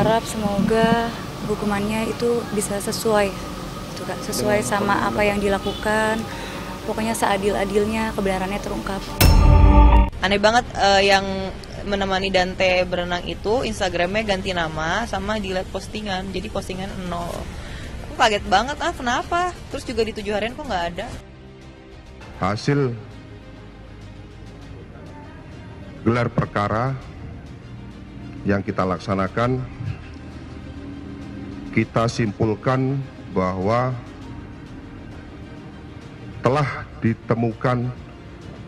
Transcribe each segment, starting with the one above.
berharap semoga hukumannya itu bisa sesuai, gitu Kak, sesuai sama apa yang dilakukan. Pokoknya seadil-adilnya kebenarannya terungkap. Aneh banget yang menemani Dante berenang itu Instagramnya ganti nama sama delete postingan, jadi postingan 0. Aku kaget banget, kenapa? Terus juga di 7 harian kok nggak ada. Hasil gelar perkara yang kita laksanakan, kita simpulkan bahwa telah ditemukan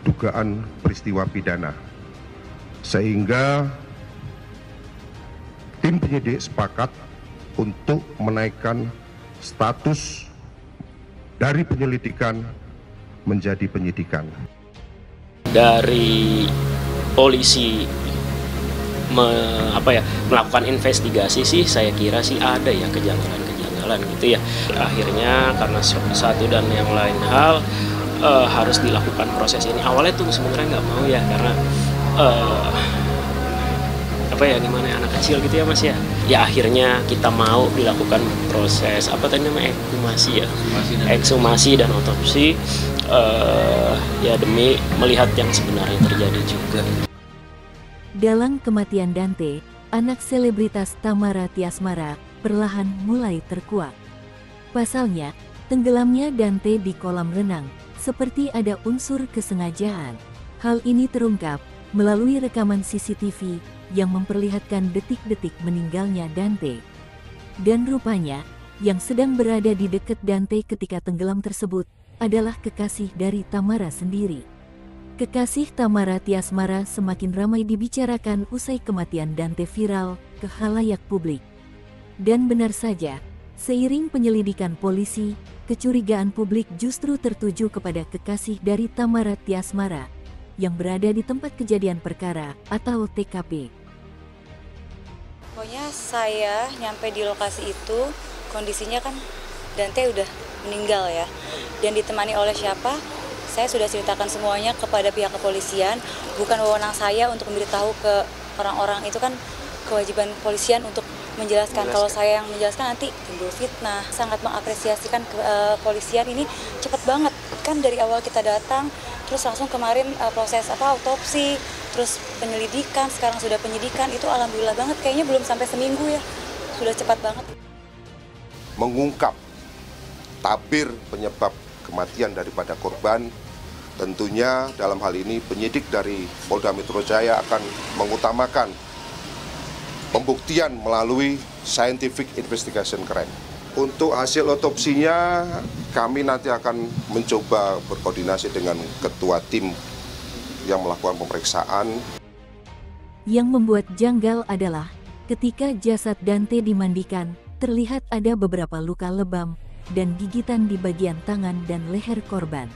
dugaan peristiwa pidana, sehingga tim penyidik sepakat untuk menaikkan status dari penyelidikan menjadi penyidikan. Dari polisi melakukan investigasi sih, saya kira sih ada ya kejanggalan gitu ya. Akhirnya karena satu dan yang lain hal harus dilakukan proses ini. Awalnya tuh sebenarnya nggak mau ya, karena gimana anak kecil gitu ya Mas ya. Ya akhirnya kita mau dilakukan proses ekshumasi ya, ekshumasi dan otopsi ya demi melihat yang sebenarnya terjadi juga. Dalam kematian Dante, anak selebritas Tamara Tiasmara perlahan mulai terkuak. Pasalnya, tenggelamnya Dante di kolam renang seperti ada unsur kesengajaan. Hal ini terungkap melalui rekaman CCTV yang memperlihatkan detik-detik meninggalnya Dante. Dan rupanya, yang sedang berada di dekat Dante ketika tenggelam tersebut adalah kekasih dari Tamara sendiri. Kekasih Tamara Tiasmara semakin ramai dibicarakan usai kematian Dante viral ke khalayak publik. Dan benar saja, seiring penyelidikan polisi, kecurigaan publik justru tertuju kepada kekasih dari Tamara Tiasmara yang berada di tempat kejadian perkara atau TKP. Pokoknya saya nyampe di lokasi itu, kondisinya kan Dante udah meninggal ya. Dan ditemani oleh siapa? Saya sudah ceritakan semuanya kepada pihak kepolisian. Bukan wewenang saya untuk memberitahu ke orang-orang, itu kan kewajiban polisian untuk menjelaskan. Kalau saya yang menjelaskan nanti timbul fitnah. Sangat mengapresiasikan kepolisian ini cepat banget. Kan dari awal kita datang, terus langsung kemarin proses autopsi, terus penyelidikan, sekarang sudah penyidikan. Itu alhamdulillah banget, kayaknya belum sampai seminggu ya. Sudah cepat banget. Mengungkap tabir penyebab kematian daripada korban, tentunya dalam hal ini penyidik dari Polda Metro Jaya akan mengutamakan pembuktian melalui scientific investigation crime. Untuk hasil otopsinya, kami nanti akan mencoba berkoordinasi dengan ketua tim yang melakukan pemeriksaan. Yang membuat janggal adalah ketika jasad Dante dimandikan, terlihat ada beberapa luka lebam dan gigitan di bagian tangan dan leher korban.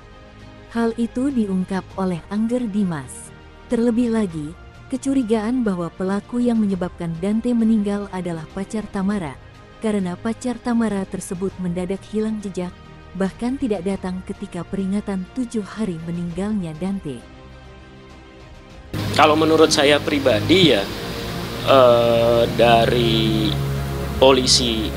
Hal itu diungkap oleh Angger Dimas. Terlebih lagi, kecurigaan bahwa pelaku yang menyebabkan Dante meninggal adalah pacar Tamara, karena pacar Tamara tersebut mendadak hilang jejak, bahkan tidak datang ketika peringatan 7 hari meninggalnya Dante. Kalau menurut saya pribadi ya, dari polisi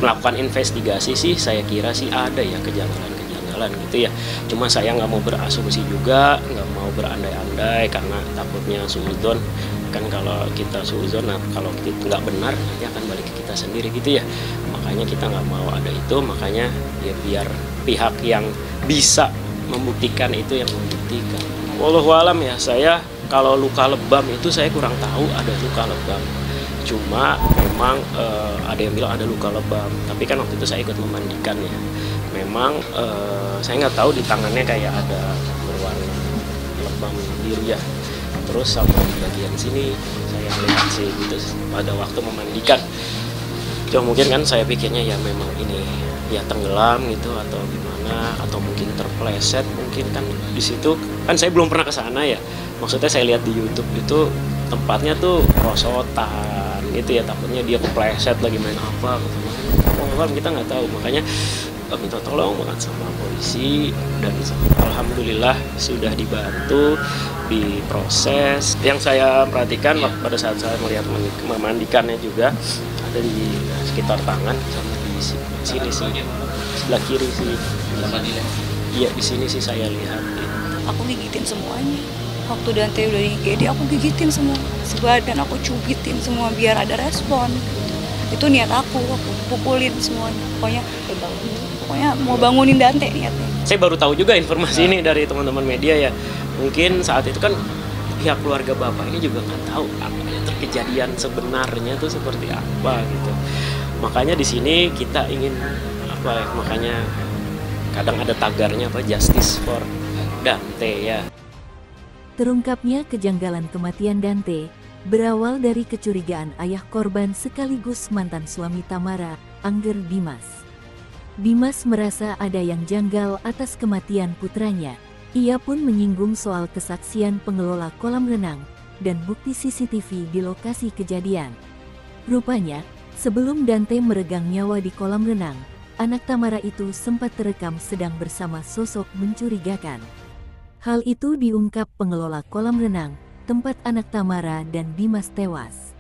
melakukan investigasi sih, saya kira sih ada ya kejanggalan gitu ya. Cuma saya nggak mau berasumsi juga, nggak mau berandai-andai karena takutnya suudzon. Kan kalau kita suudzon, kalau kita nggak benar nanti akan balik ke kita sendiri gitu ya. Makanya kita nggak mau ada itu, makanya ya biar pihak yang bisa membuktikan itu yang membuktikan. Wallahualam ya, saya kalau luka lebam itu saya kurang tahu ada luka lebam. Cuma memang ada yang bilang ada luka lebam, tapi kan waktu itu saya ikut memandikan ya. Memang saya nggak tahu di tangannya kayak ada berwarna lebam biru ya. Terus sama di bagian sini saya lihat sih gitu pada waktu memandikan. Cuma mungkin kan saya pikirnya ya memang ini ya tenggelam gitu atau gimana, atau mungkin terpleset mungkin kan di situ. Kan saya belum pernah ke sana ya. Maksudnya saya lihat di YouTube itu tempatnya tuh rosotan gitu ya, takutnya dia kepleset lagi main apa gitu. Kita nggak tahu, makanya minta tolong banget sama polisi, dan alhamdulillah sudah dibantu diproses. Yang saya perhatikan pada saat saya melihat memandikannya juga ada di sekitar tangan sama di sini sih, sebelah kiri sih. Iya, di sini sih saya lihat. Aku gigitin semuanya. Waktu Dante udah di IGD, aku gigitin semua sebadan, aku cubitin semua biar ada respon. Itu niat aku pukulin semuanya. Pokoknya mau bangunin Dante niatnya. Saya baru tahu juga informasi ini dari teman-teman media ya. Mungkin saat itu kan pihak keluarga bapak ini juga nggak tahu kejadian sebenarnya tuh seperti apa gitu. Makanya di sini kita ingin makanya kadang ada tagarnya justice for Dante ya. Terungkapnya kejanggalan kematian Dante berawal dari kecurigaan ayah korban sekaligus mantan suami Tamara, Angger Dimas. Dimas merasa ada yang janggal atas kematian putranya. Ia pun menyinggung soal kesaksian pengelola kolam renang dan bukti CCTV di lokasi kejadian. Rupanya, sebelum Dante meregang nyawa di kolam renang, anak Tamara itu sempat terekam sedang bersama sosok mencurigakan. Hal itu diungkap pengelola kolam renang, tempat anak Tamara dan Dimas tewas.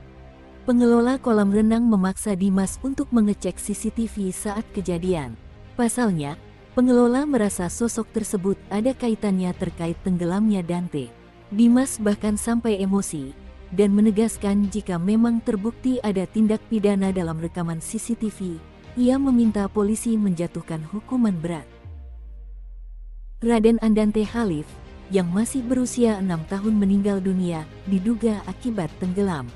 Pengelola kolam renang memaksa Dimas untuk mengecek CCTV saat kejadian. Pasalnya, pengelola merasa sosok tersebut ada kaitannya terkait tenggelamnya Dante. Dimas bahkan sampai emosi dan menegaskan jika memang terbukti ada tindak pidana dalam rekaman CCTV, ia meminta polisi menjatuhkan hukuman berat. Raden Andante Khalif, yang masih berusia 6 tahun meninggal dunia, diduga akibat tenggelam.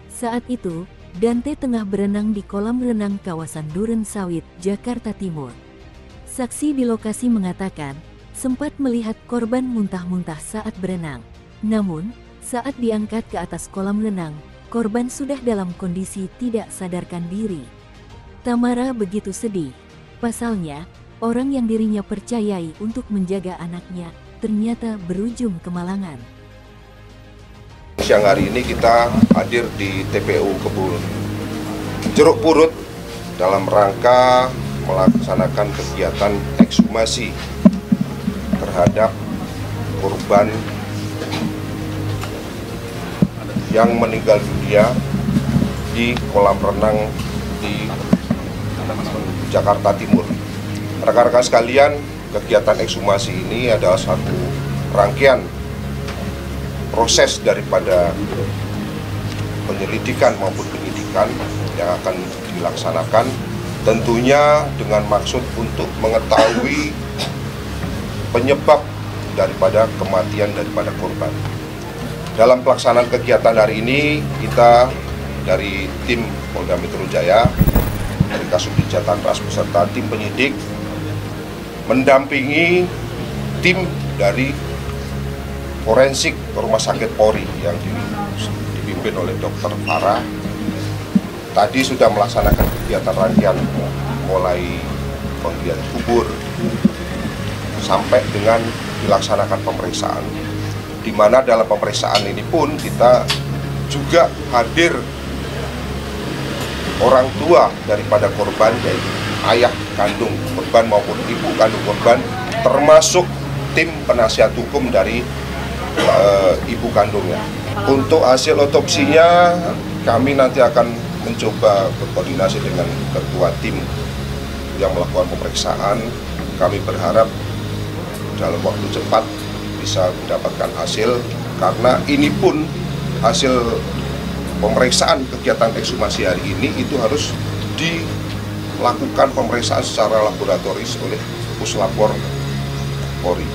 Saat itu, Dante tengah berenang di kolam renang kawasan Duren Sawit, Jakarta Timur. Saksi di lokasi mengatakan, sempat melihat korban muntah-muntah saat berenang. Namun, saat diangkat ke atas kolam renang, korban sudah dalam kondisi tidak sadarkan diri. Tamara begitu sedih. Pasalnya, orang yang dirinya percayai untuk menjaga anaknya ternyata berujung kemalangan. Siang hari ini kita hadir di TPU Kebun Jeruk Purut dalam rangka melaksanakan kegiatan ekshumasi terhadap korban yang meninggal dunia di kolam renang di Jakarta Timur. Rekan-rekan sekalian, kegiatan ekshumasi ini adalah satu rangkaian proses daripada penyelidikan maupun penyidikan yang akan dilaksanakan, tentunya dengan maksud untuk mengetahui penyebab daripada kematian daripada korban. Dalam pelaksanaan kegiatan hari ini, kita dari tim Polda Metro Jaya, dari Kasubdit Jatanras beserta tim penyidik mendampingi tim dari forensik Rumah Sakit Polri yang dipimpin oleh Dr. Farah. Tadi sudah melaksanakan kegiatan rangkaian mulai penggiat kubur sampai dengan dilaksanakan pemeriksaan, di mana dalam pemeriksaan ini pun kita juga hadir orang tua daripada korban, yaitu ayah kandung korban maupun ibu kandung korban, termasuk tim penasihat hukum dari ibu kandungnya. Untuk hasil otopsinya kami nanti akan mencoba berkoordinasi dengan ketua tim yang melakukan pemeriksaan. Kami berharap dalam waktu cepat bisa mendapatkan hasil, karena ini pun hasil pemeriksaan kegiatan ekshumasi hari ini itu harus dilakukan pemeriksaan secara laboratoris oleh Puslapor Polri.